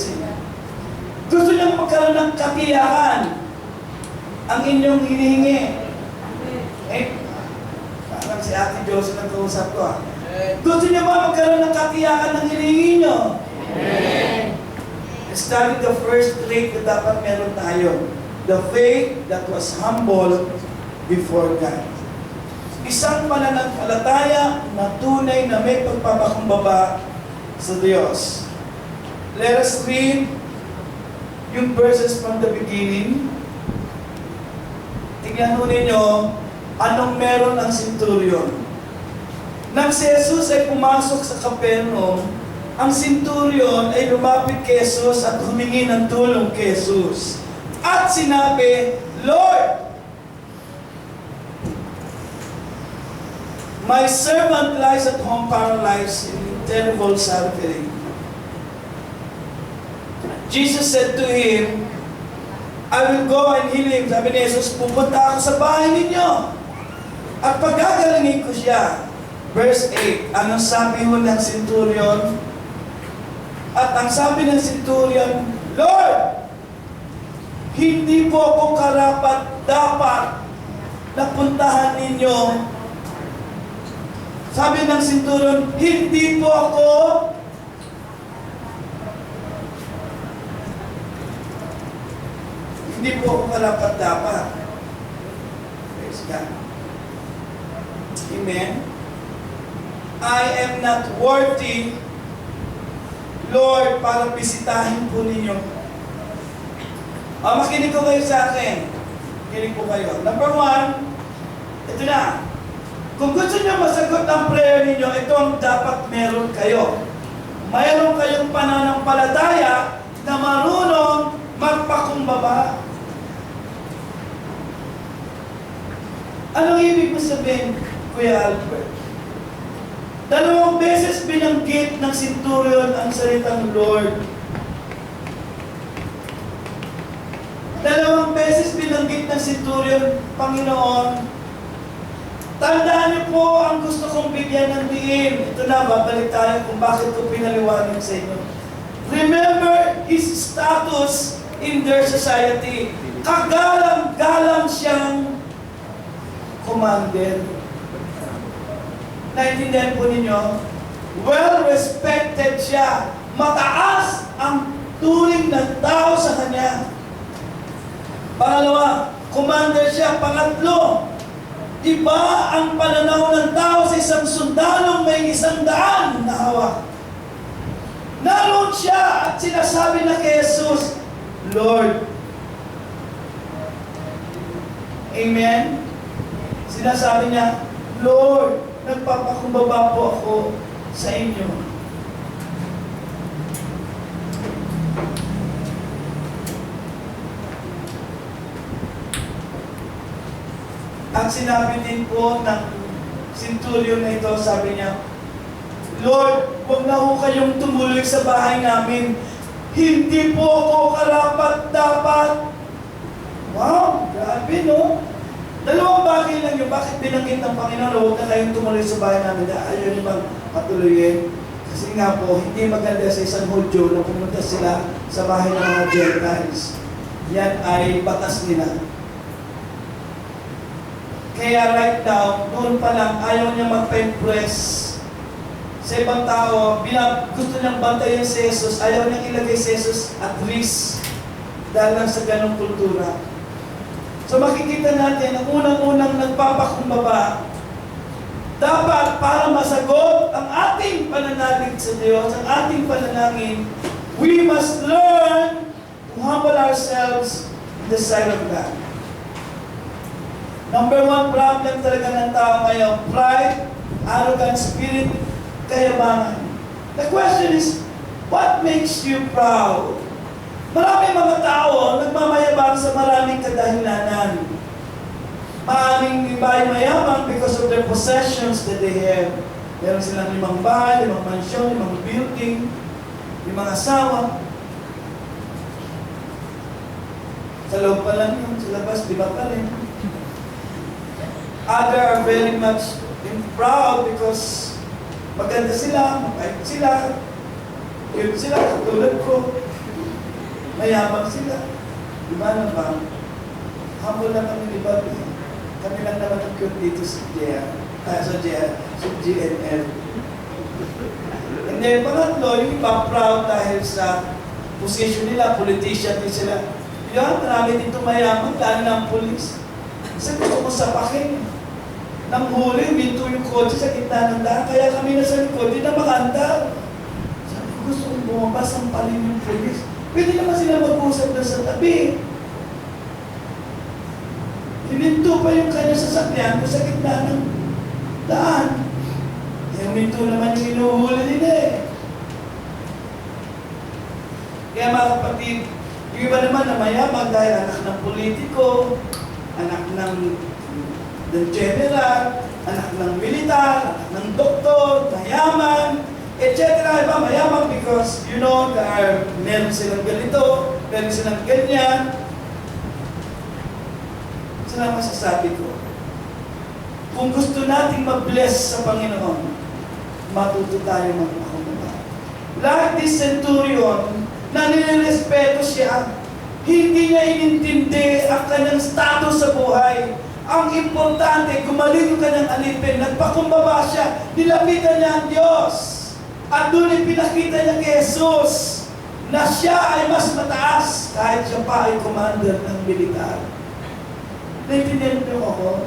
blessing. Gusto niyang magkaroon ng katiyakan ang inyong hinihingi. Eh, parang si Ate Josie nag-uusap ko. Gusto niya ba magkaroon ng katiyakan ng hinihingi niyo? Study the first trait na dapat meron tayo. The faith that was humble before God. Isang pananampalataya na tunay na may pagpapakumbaba sa Diyos. Let us read yung verses from the beginning. Tingnan mo ninyo, anong meron ang centurion. Nang si Jesus ay pumasok sa Capernaum, ang centurion ay lumapit kay Jesus at humingi ng tulong kay Jesus. At sinabi, Lord, my servant lies at home paralyzed in terrible suffering. Jesus said to him, I will go and heal him. Sabi ni Jesus, pupunta ako sa bahay ninyo. At paggagalingin ko siya. Verse 8, anong sabi ho ng centurion? At ang sabi ng centurion, Lord, hindi po ako karapat-dapat na puntahan ninyo. Sabi ng centurion, hindi po ako karapat-dapat. Praise God. Amen. I am not worthy, Lord, para bisitahin po ninyo. Makinig ko kayo sa akin. Makinig po kayo. Number one, ito na. Kung gusto niyo masagot ang prayer ninyo, ito ang dapat meron kayo. Mayroon kayong pananampalataya na marunong magpakumbaba. Anong ibig mo sabihin, Kuya Albert? 2 beses binanggit ng centurion ang salitang Lord. 2 beses binanggit ng centurion, Panginoon. Tandaan niyo po ang gusto kong bigyan ng diin. Ito na, babalik tayo kung bakit ko pinaliwanag sa inyo. Remember his status in their society. Kagalang-galang siyang commander. Naintindihan po ninyo? Well-respected siya. Mataas ang turing ng tao sa kanya. Pangalawa, commander siya. Pangatlo, iba ang pananaw ng tao sa isang sundalong may 100 na hawak. Naroon siya at sinasabi na kay Jesus, Lord. Amen? Sinasabi niya, Lord, nagpapakumbaba po ako sa inyo. At sinabi din po ng centurion na ito, sabi niya, Lord, huwag na ho kayong tumuloy sa bahay namin. Hindi po ako karapat-dapat. Wow, grabe no? 2 bagay lang yung bakit binanggit ng Panginoon, huwag na kayong tumuloy sa bahay namin. Ayaw niyo bang patuloyin? Kasi nga po, hindi maganda sa isang Hudyo na pumunta sila sa bahay ng mga Gentiles. Yan ay batas nila. Kaya right now, doon pa lang, ayaw niya magpa-impress sa ibang tao. Gusto niyang bantayan si Jesus. Ayaw niyang ilagay si Jesus at risk dahil lang sa ganong kultura. So makikita natin, ang unang-unang nagpapakumbaba, dapat para masagot ang ating pananalig sa Diyos, ang ating panalangin, we must learn to humble ourselves in the sight of God. Number 1 problem talaga ng tao ngayon, pride, arrogant spirit, kayabangan. The question is, what makes you proud? Maraming mga tao nagmamayabang sa maraming kadahilanan. Maraming iba ay mayabang because of their possessions that they have. Meron silang 5 bahay, 5 mansyon, 5 building, 5 asawa. Sa loob pa lang yun, sa labas, di ba pa rin? Other are very much proud because maganda sila, mabait sila, cute sila, katulad ko. Mayabang sila. Diba naman? Humble na kami ni Bob. Kami lang naman ang cute dito sa GNL. And then, pangatlo, yung iba proud dahil sa position nila, politician din sila. Yan, marami dito mayaman, lalo ng pulis. Kasi gusto ko sapakin. Nang huli, minto yung kotse sa gitna ng daan. Kaya kami nasa likod, di na makandar. Sabi ko, gusto kong bumaba, sampalin yung pulis. Pwede naman sila mag-usap na sa tabi. Hininto pa yung kanya sasakyan sa gitna ng daan. Yung minto naman yung inuhuli nila eh. Kaya mga kapatid, yung iba naman na mayaman dahil anak ng politiko, anak ng general, anak ng militar, anak ng doktor, mayaman, etc. Iba mayaman because, you know, meron silang ganito, meron silang ganyan. Saan ang masasabi ko? Kung gusto nating mag-bless sa Panginoon, matuto tayo magpakumbaba. Like this centurion, na nilirespeto siya, hindi niya inintindi ang kanyang status sa buhay. Ang importante, gumaling yung kanyang alipin, nagpakumbaba siya, nilapitan niya ang Diyos. At doon ipinakita niya kay Jesus na siya ay mas mataas kahit siya pa ay commander ng militar. Naintindihan niyo ako?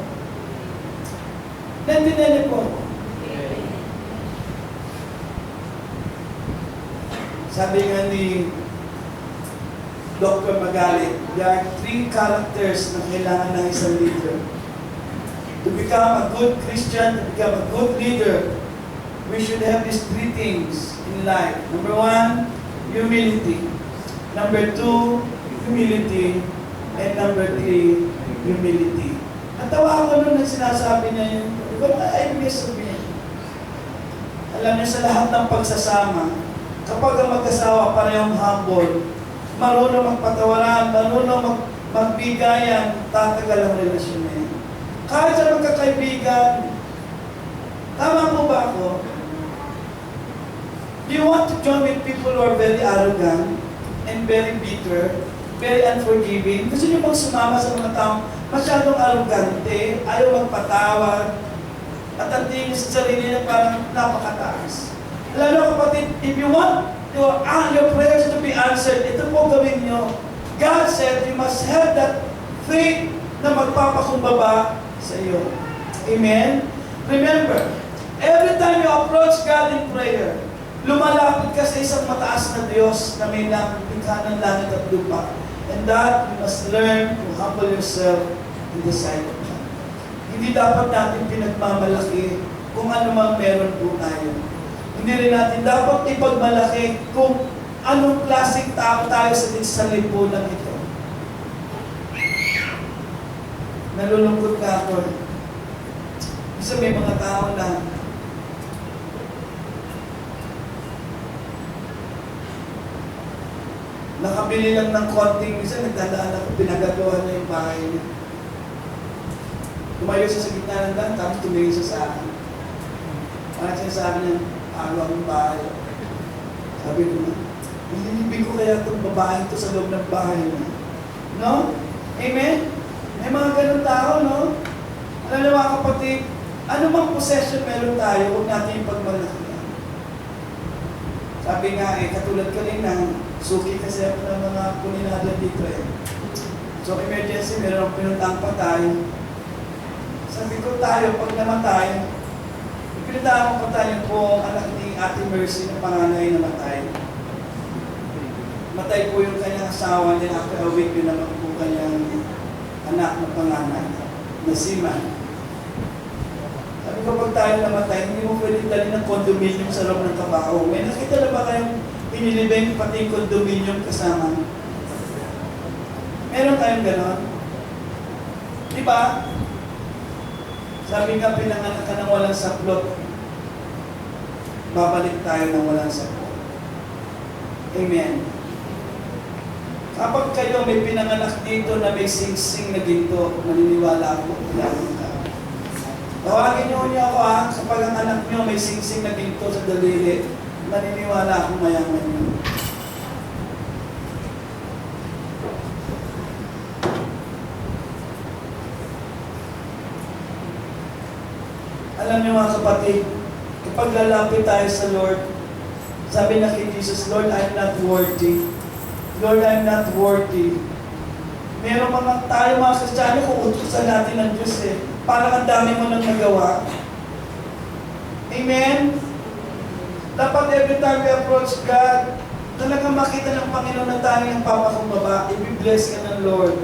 Naintindihan niyo po ako? Sabi nga ni Dr. Magalit, there are 3 characters na kailangan ng isang leader. To become a good Christian, to become a good leader, we should have these 3 things in life. Number 1, humility. Number 2, humility. And number 3, humility. Natawa ako nung sinasabi niya yun. What I miss of it. Alam niyo, sa lahat ng pagsasama, kapag ang mag-asawa parehong humble, marunong magpatawaran, marunong magbigayan, tatagal ang relasyon na yan. Kahit sa magkakaibigan, tama po ba ako? Do you want to join with people who are very arrogant and very bitter, very unforgiving? Gusto niyo bang sumama sa mga taong masyadong arrogante, ayaw magpatawad, at ang tingin sa sarili niya parang napakataas? Lalo kapatid, if you want your prayers to be answered, ito po gawin nyo. God said you must have that faith na magpapakumbaba sa iyo. Amen? Remember, every time you approach God in prayer, lumalapit ka sa isang mataas na Diyos na may likha ng langit at lupa. And that you must learn to humble yourself in the sight of God. Hindi dapat natin pinagmamalaki kung ano mang meron po tayo. Hindi rin natin dapat ipagmalaki kung anong klaseng tao tayo sa lipunan ito. Nalulungkot ka ako. Isa may mga tao na nakabili lang ng konting, minsan nagdadaan ako, pinagagawa niya yung bahay niya. Tumayo siya sa gitna ng daan, tapos tumingin siya sa akin. Parang sinasabi niya, araw ang bahay. Sabi ko na, nililibig ko kaya itong babae ito sa loob ng bahay niya. No? Amen? May mga ganun tao, no? Alam niyo mga kapatid, ano mang possession meron tayo, huwag natin yung pagmalakihan. Sabi nga katulad kanina, suki kasi ako ng mga kuninada dito eh. So emergency, meron akong pinuntang patay. Sabi ko tayo, pag namatay, pinuntahan ko patay po ang anak ni Ate Mercy na panganay na matay. Matay po yung kanyang asawa, then after a week, yun naman po kanyang anak na panganay, na si Man. Sabi ko, pag tayo namatay, hindi mo pwede dali ng condominium sa loob ng trabaho. May nakita na ba kayong pinilibing pati yung condominium kasama? Meron tayong gano'n? Di ba? Sabi nga, pinanganak ka ng walang saplot. Babalik tayo ng walang saplot. Amen. Kapag kayo may pinanganak dito na may sing-sing na ginto, maniniwala ako, mayaman ka. Tawagin niyo niya ako kapag ang anak niyo may sing-sing na ginto sa daliri, maniniwala ako mayaman niyo. niyo mga kapatid, kapag lalapit tayo sa Lord, sabi na kay Jesus, Lord, I'm not worthy. Lord, I'm not worthy. Meron tayo mga Kristiyano kung utusan natin ng Diyos eh. Parang ang dami mo nang nagawa. Amen? Dapat every time we approach God, talagang makita ng Panginoon na tayo ng papakumbaba. I-bless ka ng Lord.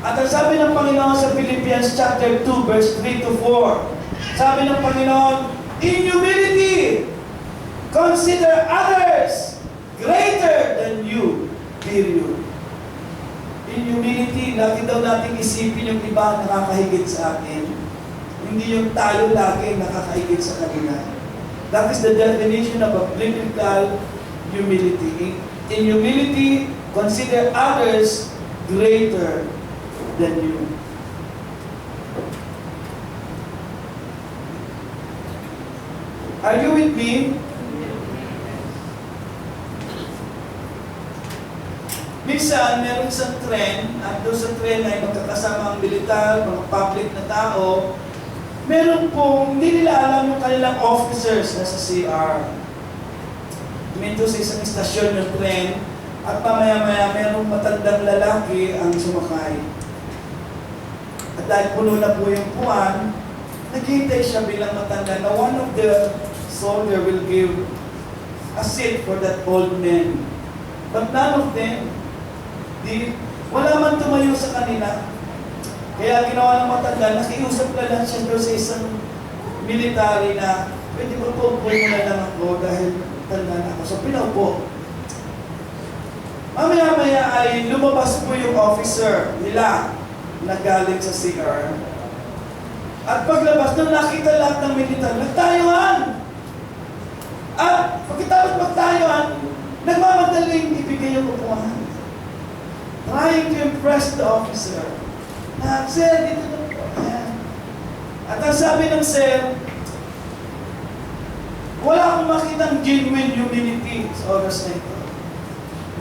At ang sabi ng Panginoon sa Philippians chapter 2, verse 3 to 4, sabi ng Panginoon, in humility, consider others greater than you. Period. In humility, lagi daw natin isipin yung iba nakakahigit sa atin. Hindi yung tayo lagi nakakahigit sa kanila. That is the definition of a biblical humility. In humility, consider others greater than you. Are you with me? Minsan, meron isang trend, at doon sa trend ay magkakasama ang militar, mga public na tao, meron pong, hindi nila alam yung kanilang officers na sa CR. Minto sa isang istasyon ng tren, at mamaya-maya merong matandang lalaki ang sumakay. At dahil puno na po yung puwan, naghihintay siya bilang matanda na one of the soldier will give a seat for that old man. But none of them, wala man tumayo sa kanila. Kaya ginawa ng matanda, nakiusap na lang siya doon sa isang military na, pwede ba po mo na lang ako dahil tanda na ako. So pinaupo. Mamaya-maya ay lumabas po yung officer nila na galing sa CR. At paglabas nung nakita lahat ng militar, nagtayuan! At pagkatapos magtayuan, nagmamadaling ibigay yung upuan. Trying to impress the officer. Na, sir, dito na po. Ayan. At ang sabi ng sir, wala akong makitang genuine humility sa oras na ito.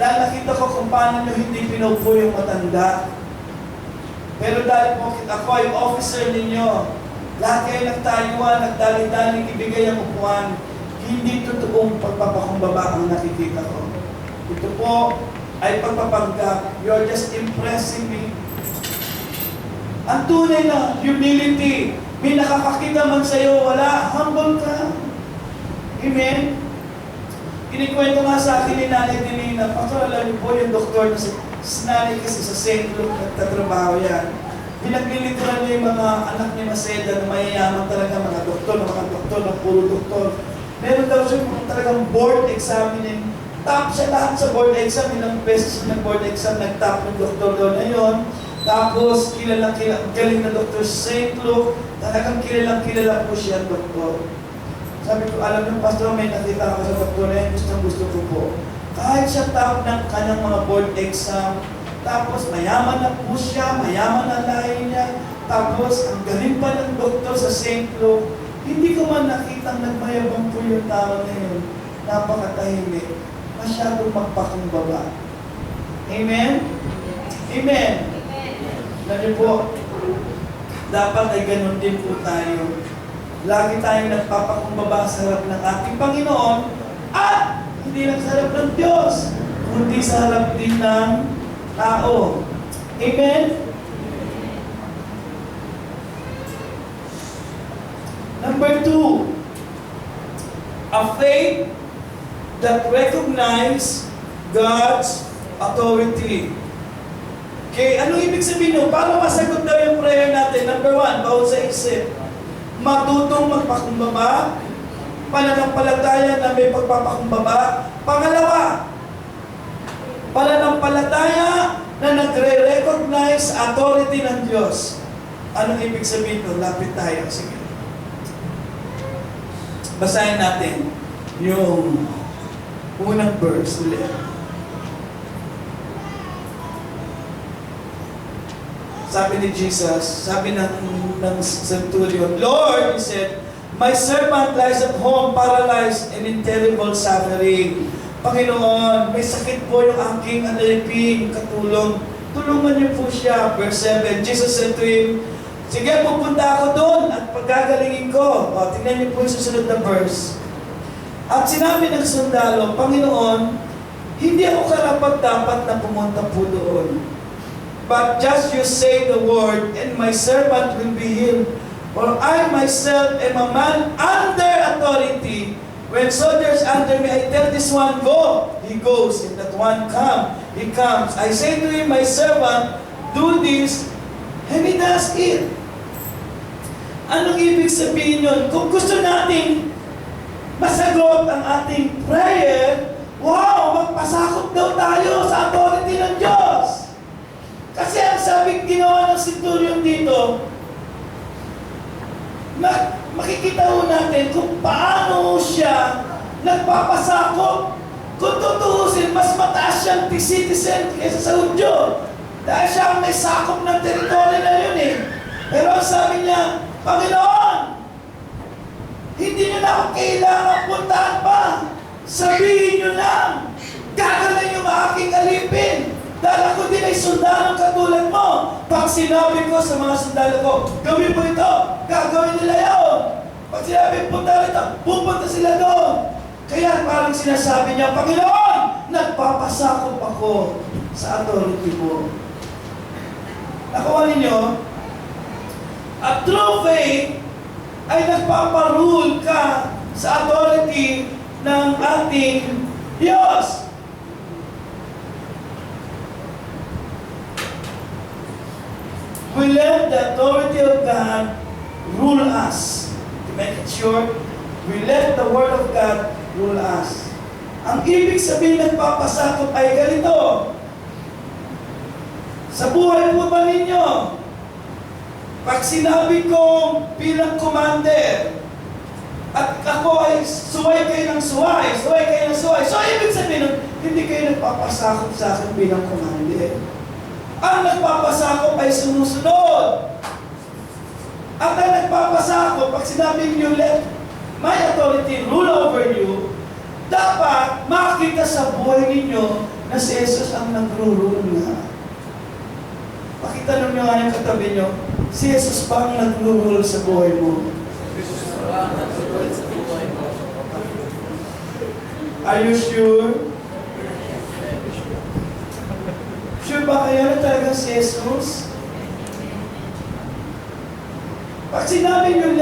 Dahil nakita ko kung paano nyo hindi pinupo yung matanda. Pero dahil po ako ay officer ninyo, lahat kayo nagtayuan, nagdali-daling ibigay ang upuan, hindi totoong pagpapakumbaba ang nakikita ko. Ito po ay pagpapanggap. You're just impressing me. Ang tunay na humility, may nakakakita man sa'yo, wala, humble ka. Amen? Kinikwento nga sa akin ni Nanay Delina, Pastor, alam niyo po yung doktor na si Nanay kasi sa St. Luke, nagtatrabaho yan. Pinaglilituran niya yung mga anak ni Maceda na mayayaman talaga, mga doktor, na puro doktor. Meron daw siya talagang board examining. Top siya lahat sa board exam, ilang beses ng board exam, nag-top ng doktor daw na yun. Tapos, galing na Dr. St. Luke, talagang kilala po siya, doktor. Sabi ko, alam niyo, Pastor, may nakita ako sa doktor na yun, gusto ko po. Kahit siya top ng kanyang mga board exam, tapos mayaman na po siya, mayaman na lahi niya, tapos ang galing pa ng doktor sa St. Luke, hindi ko man nakitang nagmayabang po yung tao na yun. Napakatahimik. Masyadong magpakumbaba. Amen? Amen? Alam niyo po, dapat ay ganun din po tayo. Lagi tayong nagpapakumbaba sa harap ng ating Panginoon at hindi lang sa harap ng Diyos, kundi sa harap din ng tao. Amen? Number 2, a faith that recognize God's authority. Okay, anong ibig sabihin nyo? Paano masagot daw yung prayer natin? Number 1, bawal sa isip. Matutong magpakumbaba, pananampalataya na may pagpapakumbaba. Pangalawa, pananampalataya na nagre-recognize authority ng Diyos. Anong ibig sabihin nyo? Lapit tayo. Sige. Basahin natin yung unang verse ulit. Sabi ni Jesus, sabi ng centurion, Lord, he said, my servant lies at home, paralyzed and in terrible suffering. Panginoon, may sakit po yung aking alipin, katulong. Tulungan niyo po siya. Verse 7, Jesus said to him, Sige, pupunta ako doon at paggagalingin ko. O, tingnan niyo po yung susunod na verse. At sinabi ng sundalo, Panginoon, hindi ako karapat-dapat na pumunta po doon. But just you say the word, and my servant will be healed. For I myself am a man under authority. When soldiers under me, I tell this one, go. He goes. If that one come, he comes. I say to him, my servant, do this, and he does it. Anong ibig sabihin yun? Kung gusto nating masagot ang ating prayer, wow, magpasakop daw tayo sa authority ng Diyos. Kasi ang sabing ginawa ng centurion dito, makikita ho natin kung paano siya nagpapasakop. Kung tutuusin, mas mataas siyang citizen kaysa sa Hudyo. Dahil siya ang may sakop ng teritoryo na yun eh. Pero sabi niya, Panginoon, hindi niyo na ako kailangan puntahan pa. Sabihin niyo lang, gagawin niyo aking alipin. Dahil ako din ay sundalong katulad mo. Pag sinabi ko sa mga sundalo ko, gawin mo ito, gagawin nila yun. Pag sinabi punta rito, pupunta sila doon. Kaya parang sinasabi niya, Panginoon, nagpapasakop ako sa authority mo. Nakuha ninyo, a true faith ay nagpaparule ka sa authority ng ating Diyos. We let the authority of God rule us. To make it short, we let the Word of God rule us. Ang ibig sabihin ng papasakop ay ganito. Sa buhay po ba ninyo, pag sinabi kong bilang commander, at ako ay suway kayo ng suway, so ibig sabihin, hindi kayo nagpapasakop sa akin bilang commander. Ang nagpapasakop ay sumusunod. At ang nagpapasakop, pag sinabi niyo, let my authority rule over you, dapat makita sa buhay ninyo na si Jesus ang nag-rule na. Pakitanong nyo nga yung katabi nyo, si Jesus ba ang nag-rule sa buhay mo? Are you sure? Sure ba kayo na talaga si Jesus? Pag sinabi nyo,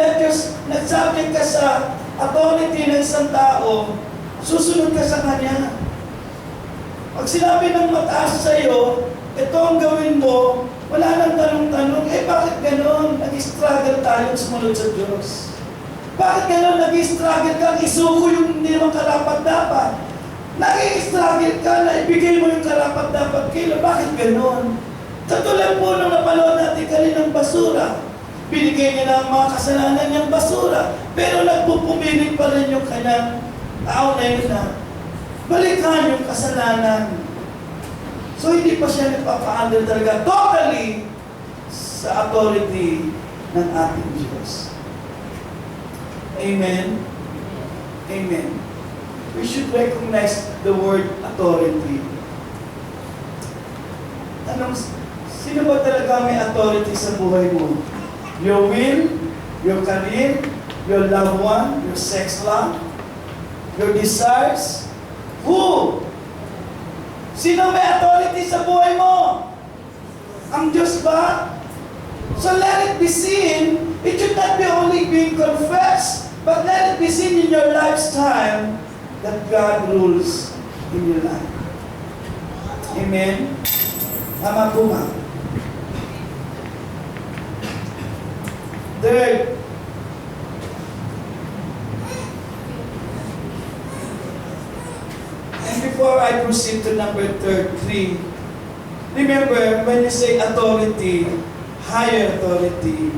nagsabi ka sa authority ng isang tao, susunod ka sa kanya. Pag sinabi ng mataas sa'yo, ito ang gawin mo, wala nang tanong-tanong, bakit gano'n? Nag-struggle tayong sumunod sa Diyos. Bakit gano'n nag-struggle kang isuko yung hindi naman karapat-dapat? Nag-struggle ka na ibigay mo yung karapat-dapat kilo. Bakit gano'n? Katulad po nung napanood natin kaninang basura. Binigay niya na ang mga kasalanan niyang basura. Pero nagpupumiling pa rin yung kanyang tao na yun na balikan yung kasalanan. So hindi pa siya nagpapa-under talaga totally sa authority ng ating Diyos. Amen? Amen. We should recognize the word authority. Sino ba talaga may authority sa buhay mo? Your will, your career, your loved one, your sex life, your desires? Who? Sino may authority sa buhay mo? Ang Diyos ba? So let it be seen. It should not be only being confessed, but let it be seen in your lifestyle that God rules in your life. Amen? Tama po ba? Third, and before I proceed to number 3, remember, when you say authority, higher authority,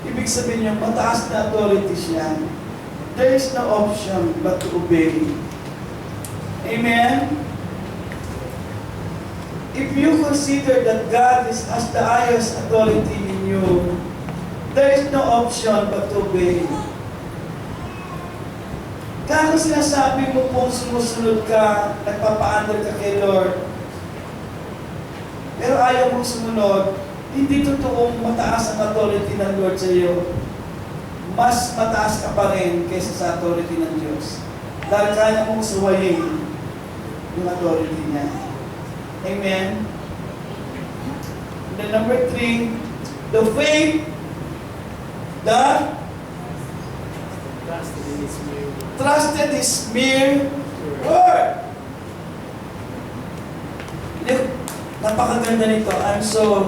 ibig sabihin niyo, mataas na authority siya. There is no option but to obey. Amen? If you consider that God has the highest authority in you, there is no option but to obey. Kaya sinasabi mo pong sumusunod ka, nagpapa-under ka kay Lord, pero ayaw mong sumunod, hindi totoong mataas ang authority ng Lord sa iyo. Mas mataas ka pa rin kaysa sa authority ng Diyos. Dahil kaya mong suwayin yung authority niya. Amen? And then number 3, the faith that trusted His mere word. Napakaganda nito. I'm so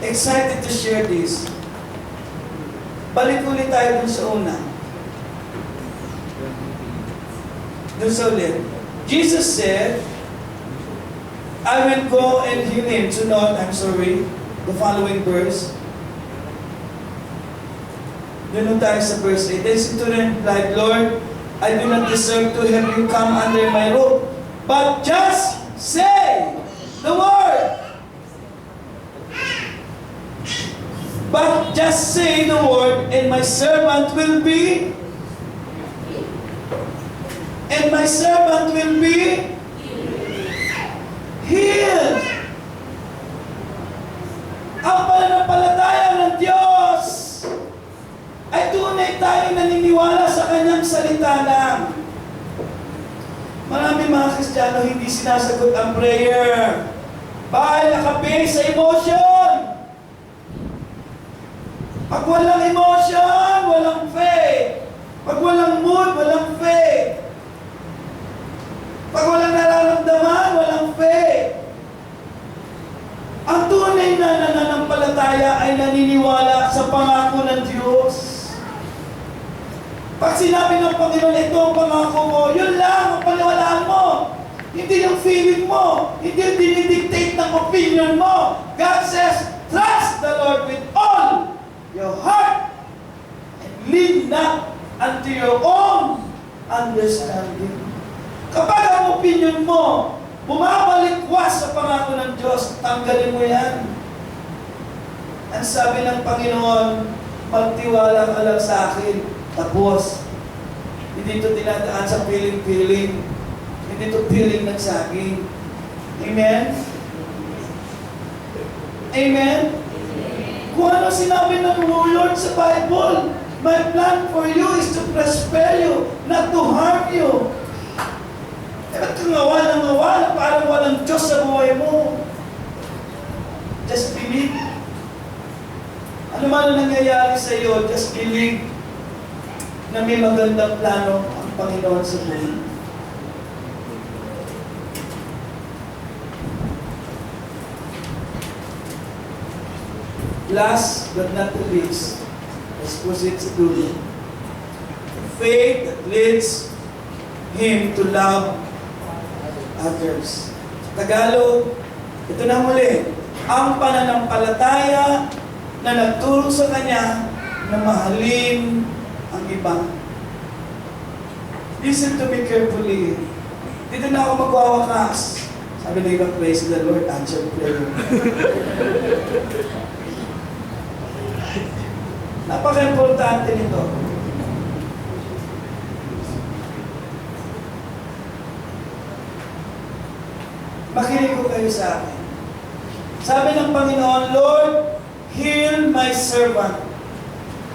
excited to share this. Balik ulit tayo dun sa una. Dun sa ulit. Jesus said, I will go and heal him. The following verse. Doon tayo sa verse 8. Then Centurion replied, Lord, I do not deserve to have you come under my roof, but just say the word. But just say the word, and my servant will be healed. Ang pananampalataya ng Diyos ay tunay tayong naniniwala sa Kanyang salita lang. Marami mga Kristiyano hindi sinasagot ang prayer. Bahal nakabase sa emotion. Pag walang emotion, walang faith. Pag walang mood, walang faith. Pag walang nararamdaman, walang faith. Ang tunay na nananampalataya ay naniniwala sa pangako ng Diyos. Pag sinabi ng Panginoon, ito ang pangako mo, yun lang ang paniwalaan mo. Hindi yung feeling mo. Hindi yung dinidictate ng opinion mo. God says, trust the Lord with all your heart and lean not unto your own understanding. Kapag ang opinion mo bumabalikwas sa pangako ng Diyos, tanggalin mo yan. Ang sabi ng Panginoon, magtiwala ka lang sa akin. Tapos, hindi ito dinadaan sa piling-piling. Hindi ito piling ng saging. Amen? Amen? Kung ano sinabi ng Lord sa Bible, my plan for you is to prosper you, not to harm you. Ba't kang ngawa, parang walang Diyos sa buhay mo? Just believe. Ano man ang nangyayari sa iyo, just believe na may magandang plano ang Panginoon sa buhay. Last but not the least, let's proceed to do. Faith that leads him to love others. Tagalog, ito na muli. Ang pananampalataya na nagturo sa kanya na mahalin ang iba. Listen to me carefully. Dito na ako magwawakas. Sabi na ibang, praise the Lord, answer prayer. Napaka-importante nito. Makinig ko kayo sa akin. Sabi ng Panginoon, Lord, heal my servant.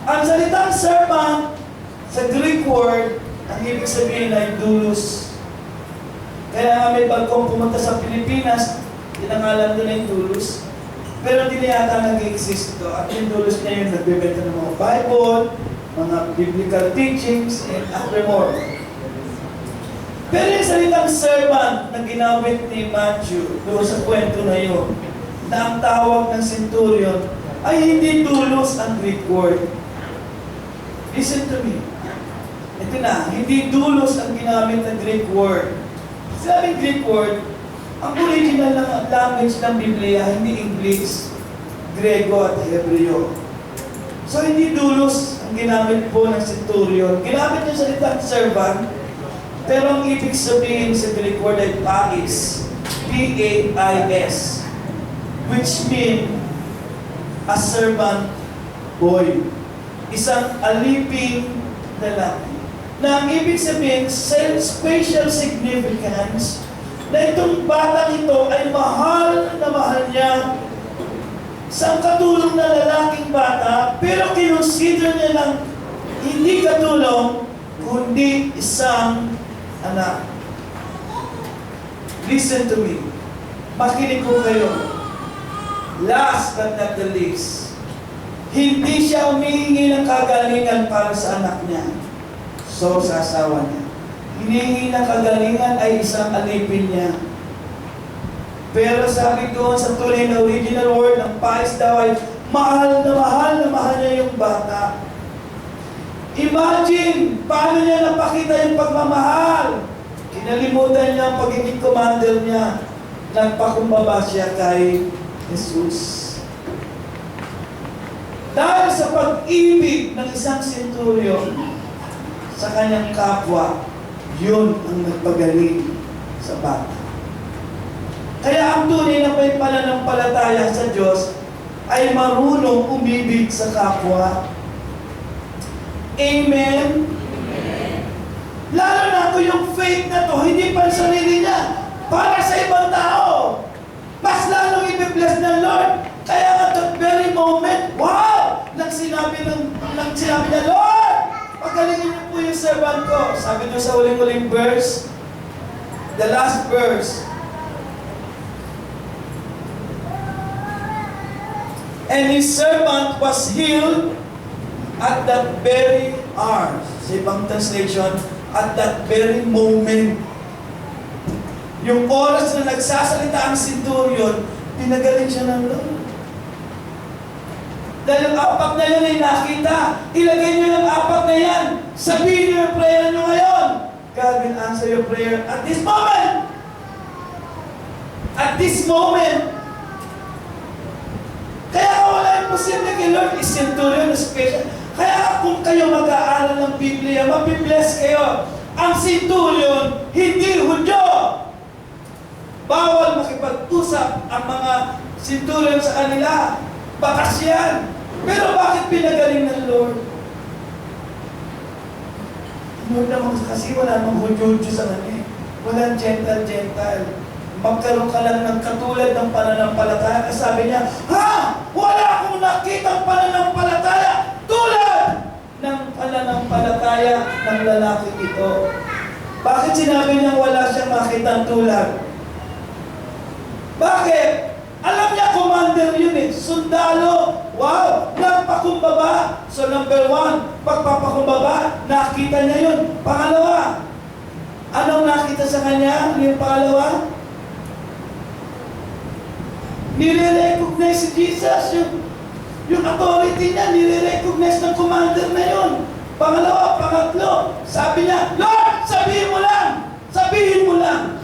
Ang salitang servant, sa Greek word, ang ibig sabihin ay doulos. Kaya nga may bagong pumunta sa Pilipinas, tinangalan doon ay doulos. Pero hindi na yata nag-exist ito. At yung doulos na yun, nagbebenta ng mga Bible, mga biblical teachings, and after more. Pero yung salitang servant na ginamit ni Matthew doon sa kwento na yun, na ang tawag ng centurion ay hindi doulos ang Greek word. Listen to me. Ito na, hindi doulos ang ginamit ng Greek word. Sabing Greek word, ang original na language ng Biblia, hindi English, Grego at Hebreo. So hindi doulos ang ginamit po ng centurion. Ginamit yung salitang servant, pero ang ibig sabihin sa Greek word ay pais, P-A-I-S, which mean a servant boy. Isang aliping lalaki. Na ang ibig sabihin, special significance, na itong batang ito ay mahal na mahal niya isang katulong na lalaking bata, pero kinonsider niya lang hindi katulong, kundi isang anak. Listen to me. Makinig ko kayo. Last but not the least, hindi siya humihingi ng kagalingan para sa anak niya. So, sa asawa niya. Hinihingi ng kagalingan ay isang alipin niya. Pero sabi doon sa tunay na original word ng pais daw ay mahal na mahal niya yung bata. Imagine, paano niya napakita yung pagmamahal. Kinalimutan niya ang pagiging commander niya. Nagpakumbaba siya kay Jesus. Dahil sa pag-ibig ng isang centurion sa kanyang kapwa, yun ang nagpagaling sa bata. Kaya ang tunay na may pananampalataya sa Diyos ay marunong umibig sa kapwa. Amen? Amen. Lalo na kung yung faith na to, hindi pa sa sarili niya, para sa ibang tao. Mas lalong i-bless ng Lord. Kaya at that very moment, wow! Nang sinabi niya, Lord, pagalingin niyo po yung servant ko. Sabi niyo sa uling-uling verse, the last verse, and his servant was healed at that very hour. Sa ibang translation, at that very moment. Yung oras na nagsasalita ang centurion, pinagaling siya ng Lord. Dahil ang apat na yun ay nakita. Ilagay niyo yung apat na yan. Sabihin niyo yung prayer niyo ngayon. God will answer your prayer at this moment. At this moment. Kaya wala yung posible kay Lord is centurion special. Kaya kung kayo mag-aaral ng Biblia, mabibless kayo. Ang centurion, hindi Hudyo. Bawal makipag-usap ang mga centurion sa kanila. Bakas yan. Pero bakit pinagaling ng Lord? Lord naman kasi wala namang Hudyo sa kanya. Walang gentle. Magkaroon ka lang ng katulad ng pananampalataya. Sabi niya, wala akong nakitang pananampalataya tulad ng pananampalataya ng lalaki ito. Bakit sinabi niya wala siyang makitang tulad? Bakit? Alam niya, commander yun eh. Sundalo. Wow! Nagpakumbaba. So number 1, pagpapakumbaba, nakita niya yun. Pangalawa, anong nakita sa kanya? Yung pangalawa? Nire-recognize si Jesus. Yung authority niya, nire-recognize ng commander na yun. Pangalawa, pangatlo, sabi niya, Lord, sabihin mo lang! Sabihin mo lang!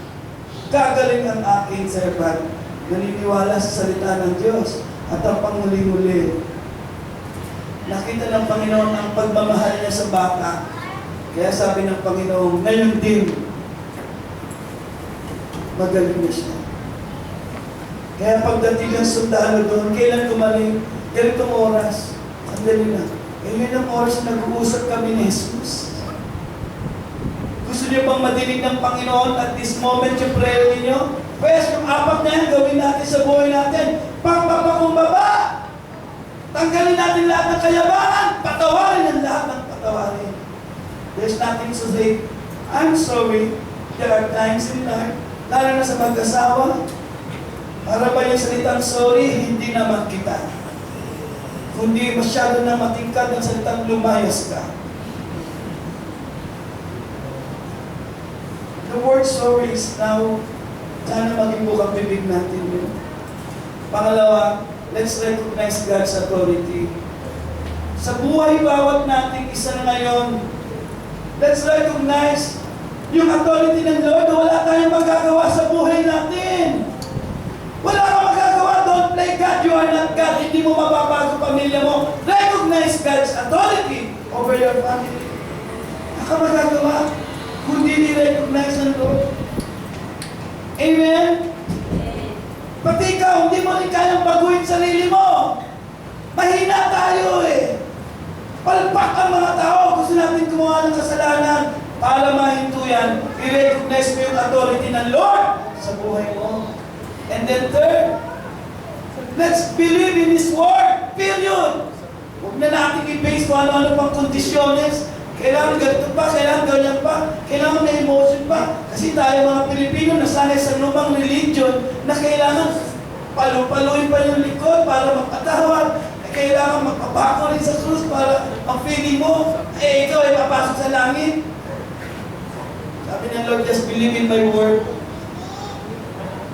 Gagaling ang aking servant. Naniniwala sa salita ng Diyos. At ang panguli-muli, nakita ng Panginoon ang pagmamahal niya sa bata. Kaya sabi ng Panginoon, ngayon din, magaling na siya. Kaya pagdating ng sundalo doon, kailan kumaling? Ganitong oras. Sandali na. Yun ang oras na nag-uusap kami ni Jesus. Gusto niyo bang madinig ng Panginoon at this moment yung prayer ninyo? Pwes, yung apat na yan, gawin natin sa buhay natin. Pagpapakumbaba! Tanggalin natin lahat ng kayabangan. Patawarin ang lahat ng patawarin. There's nothing to say. I'm sorry. There are times in life, lalo na sa mag-asawa, para ba yung salitang sorry, hindi naman kita. Kundi masyado na matingkad ang salitang lumayas ka. The word sorry is now, sana maging bukang bibig natin yun. Pangalawa, let's recognize God's authority. Sa buhay bawat nating isa na ngayon, let's recognize yung authority ng Lord na wala tayong magagawa sa buhay natin. Wala kang magagawa. Don't play God. You are not God. Hindi mo mababago pamilya mo. Recognize God's authority over your family. Wala kang magagawa kundi ni-recognize ng Lord. Amen? Pati ikaw, hindi mo rin kayang baguhin sarili mo. Mahina tayo eh. Palpak ang mga tao. Gusto natin gumawa ng kasalanan. Para mahinto yan, i-recognize mo yung authority ng Lord sa buhay mo. And then third, Let's believe in His Word. Period. Huwag na natin i-base kung ano-ano pang kondisyones. Kailangan ganito pa, kailangan ganyan pa, kailangan may emotion pa. Kasi tayo mga Pilipino nasanay sa lumang religion na kailangan palu-paluin pa yung likod para magpatawad. Kailangan magpapako rin sa krus para ang feeling mo, ikaw ay papasok sa langit. Sabi ng Lord, just believe in my word.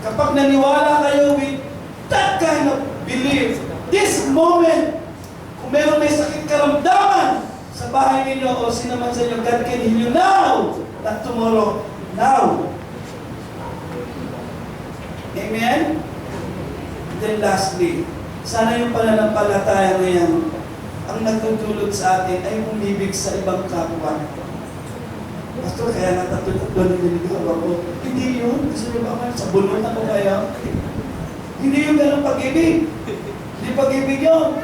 Kapag naniwala kayo with that kind of belief, this moment, kung meron may sakit karamdaman sa bahay ninyo o sinaman sa inyo, God can heal you now, not tomorrow, now. Amen? Then lastly, sana yung pananampalataya na yan, ang nagtutulot sa atin ay umibig sa ibang kapwa. Pastor, kaya natatulog na nililigaw ako. Hindi yun. Gusto niyo ba sa bulot ako kaya? Hindi yung ganang pag-ibig. Hindi pag-ibig yun.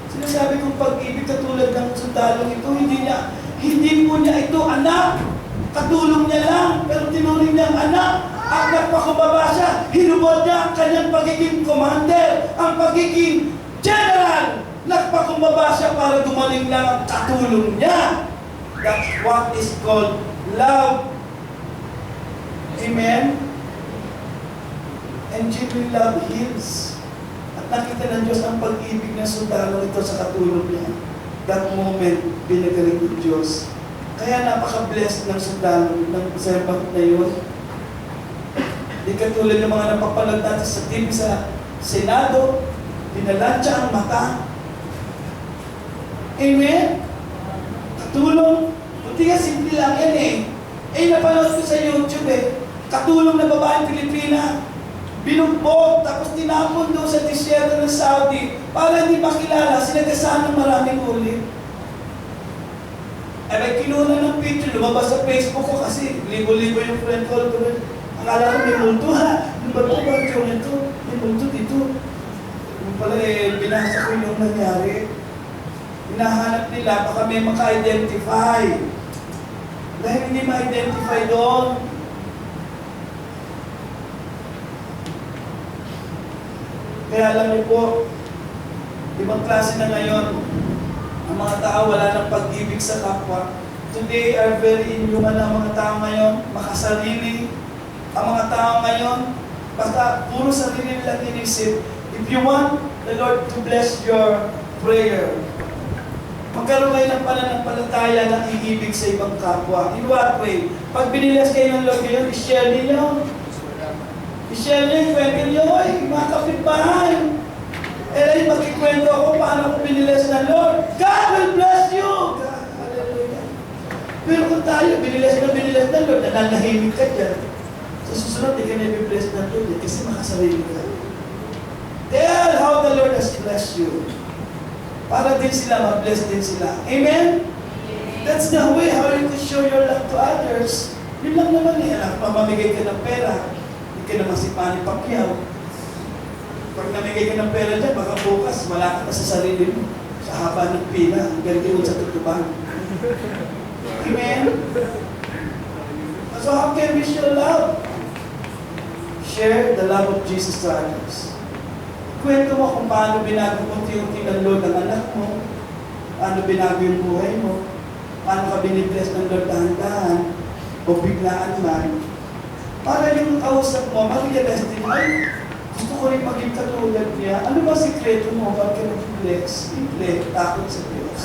Sinasabi kong pag-ibig katulad ng sundalong ito, hindi po niya ito anak. Katulong niya lang, pero tinuring niyang anak. At nagpakumbaba siya, hinubod niya ang kanyang pagiging commander, ang pagiging general. Nagpakumbaba siya para gumaling lang ang katulong niya. That's what is called love. Amen? And genuine love heals. At nakita ng Diyos ang pag-ibig ng sundalo ito sa katulong niya. That moment, binagaling ng Diyos. Kaya napaka-blessed ng sundalo ng servant na yun. Di katulad ng mga napapanood natin sa TV sa Senado, pinalansya ang mata. Amen? Katulong. Buti nga, simple lang yan eh. Napanood ko sa YouTube eh. Katulong na babaeng Pilipina. Binugbog, tapos tinapon doon sa disyerto ng Saudi para hindi makilala, sinagasahan ng maraming ulit. May kinuha ng picture, lumabas sa Facebook ko kasi libo-libo yung friend call ko. Akala ko may multo ha. Ano ba ito? May multo dito. Yung pala binasa ko yung nangyari. Hinahanap nila, baka may maka-identify. Dahil hindi ma-identify doon. Kaya alam niyo po, ibang klase na ngayon, ang mga tao wala ng pag-ibig sa kapwa. Today are very inhuman ang mga tao ngayon, makasarili. Ang mga tao ngayon, basta puro sarili nilang inisip. If you want the Lord to bless your prayer, magkaroon kayo ng pananampalataya ng iibig sa ibang kapwa. In what way? Pag binilas kayo ng Lord ngayon, i-share ninyo. I-share niyo, kwento niyo, mga kapitbahay. Ay, magkikwento ako paano ako binilas ng Lord. God will bless you! Hallelujah. Pero kung tayo, binilas ng Lord, nananahimik ka dyan. Sa susunod, di ka na i-bless ng Lord kasi makasarili ka. Tell how the Lord has blessed you. Para din sila, ma-bless din sila. Amen? That's the way how you can show your love to others. Yun lang naman eh. Pamamigay ka ng pera. Hindi ka naman si Manny Pacquiao. Pag namigay ka ng pera dyan, baka bukas, wala ka na sa sarili mo. Sa haba ng pila, ganito mo sa tutuban. Amen? So how can we show love? Share the love of Jesus to others. Kwento mo kung paano binago unti-unti ng Lord ang anak mo, paano binago yung buhay mo, paano ka binibless ng Lord dahan-dahan, o biglaan man, para yung kausap mo, mag-realize din, ay, gusto ko rin maging katulad niya. Ano ba sikreto mo? Ba't ka nag-bless? Simple, takot sa Diyos.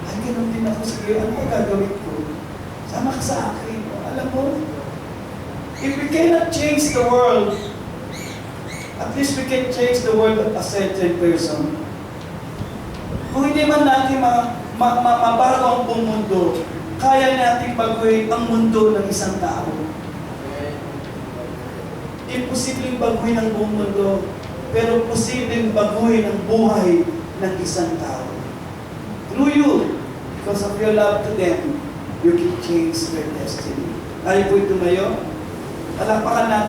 Ay, ganun din ako. Sige, ano ba gagawin ko? Sama ka sa akin. Alam mo, if we cannot change the world, at least we can change the world of a certain person. Kung hindi man natin mabago ang buong mundo, kaya natin baguhin ang mundo ng isang tao. Imposibleng baguhin ang buong mundo, pero posibleng baguhin ang buhay ng isang tao. Through you, because of your love to them, you can change their destiny. Tayo po'y tumayo. Palapakan natin.